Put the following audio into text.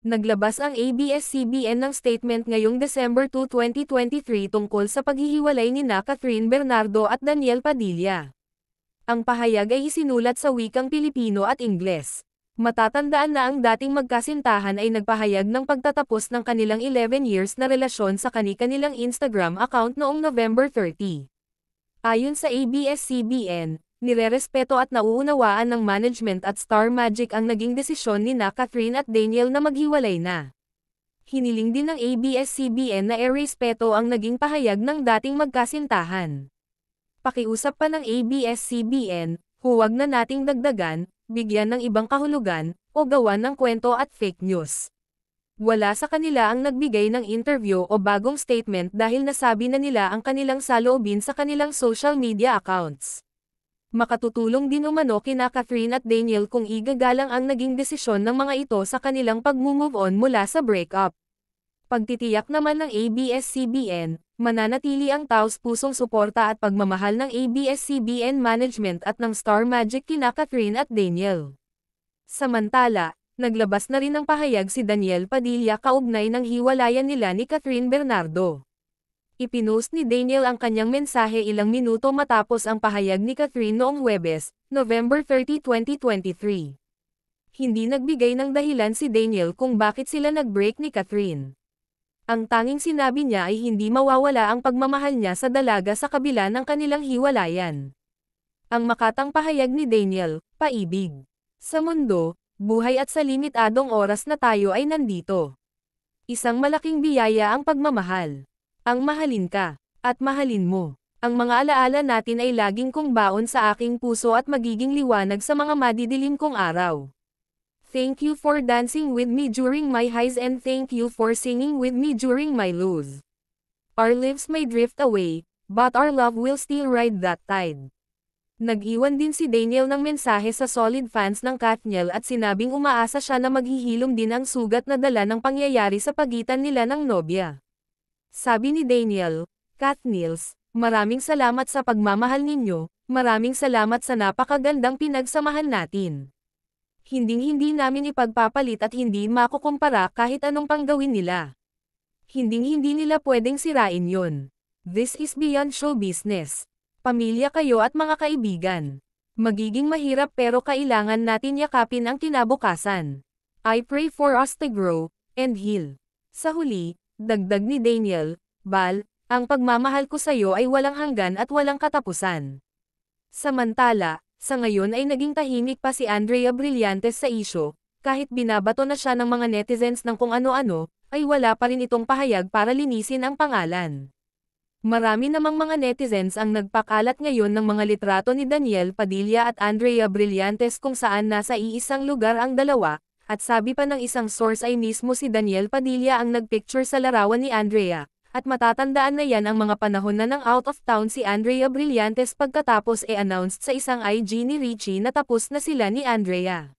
Naglabas ang ABS-CBN ng statement ngayong December 2, 2023 tungkol sa paghihiwalay nina Catherine Bernardo at Daniel Padilla. Ang pahayag ay isinulat sa wikang Pilipino at Ingles. Matatandaan na ang dating magkasintahan ay nagpahayag ng pagtatapos ng kanilang 11 years na relasyon sa kani-kanilang Instagram account noong November 30. Ayon sa ABS-CBN, nirerespeto at nauunawaan ng management at Star Magic ang naging desisyon nina Catherine at Daniel na maghiwalay na. Hiniling din ng ABS-CBN na irespeto ang naging pahayag ng dating magkasintahan. Pakiusap pa ng ABS-CBN, huwag na nating dagdagan, bigyan ng ibang kahulugan, o gawan ng kwento at fake news. Wala sa kanila ang nagbigay ng interview o bagong statement dahil nasabi na nila ang kanilang saloobin sa kanilang social media accounts. Makatutulong din umano kina Catherine at Daniel kung igagalang ang naging desisyon ng mga ito sa kanilang pag-move on mula sa breakup. Pagtitiyak naman ng ABS-CBN, mananatili ang taos-pusong suporta at pagmamahal ng ABS-CBN management at ng Star Magic kina Catherine at Daniel. Samantala, naglabas na rin ng pahayag si Daniel Padilla kaugnay ng hiwalayan nila ni Catherine Bernardo. Ipinost ni Daniel ang kanyang mensahe ilang minuto matapos ang pahayag ni Catherine noong Huwebes, November 30, 2023. Hindi nagbigay ng dahilan si Daniel kung bakit sila nag-break ni Catherine. Ang tanging sinabi niya ay hindi mawawala ang pagmamahal niya sa dalaga sa kabila ng kanilang hiwalayan. Ang makatang pahayag ni Daniel, paibig. Sa mundo, buhay at sa limitadong oras na tayo ay nandito. Isang malaking biyaya ang pagmamahal. Ang mahalin ka, at mahalin mo. Ang mga alaala natin ay laging kong baon sa aking puso at magiging liwanag sa mga madidilim kong araw. Thank you for dancing with me during my highs and thank you for singing with me during my lows. Our lives may drift away, but our love will still ride that tide. Nag-iwan din si Daniel ng mensahe sa solid fans ng Katniel at sinabing umaasa siya na maghihilom din ang sugat na dala ng pangyayari sa pagitan nila ng nobya. Sabi ni Daniel, Katniels, maraming salamat sa pagmamahal ninyo, maraming salamat sa napakagandang pinagsamahan natin. Hinding-hindi namin ipagpapalit at hindi makukumpara kahit anong panggawin nila. Hinding-hindi nila pwedeng sirain yon. This is beyond show business. Pamilya kayo at mga kaibigan. Magiging mahirap pero kailangan natin yakapin ang kinabukasan. I pray for us to grow and heal. Sa huli, dagdag ni Daniel, Bal, ang pagmamahal ko sa iyo ay walang hanggan at walang katapusan. Samantala, sa ngayon ay naging tahimik pa si Andrea Brillantes sa isyu, kahit binabato na siya ng mga netizens ng kung ano-ano, ay wala pa rin itong pahayag para linisin ang pangalan. Marami namang mga netizens ang nagpakalat ngayon ng mga litrato ni Daniel Padilla at Andrea Brillantes kung saan nasa iisang lugar ang dalawa, at sabi pa ng isang source ay mismo si Daniel Padilla ang nagpicture sa larawan ni Andrea, at matatandaan na yan ang mga panahon na ng out of town si Andrea Brillantes pagkatapos announced sa isang IG ni Richie na tapos na sila ni Andrea.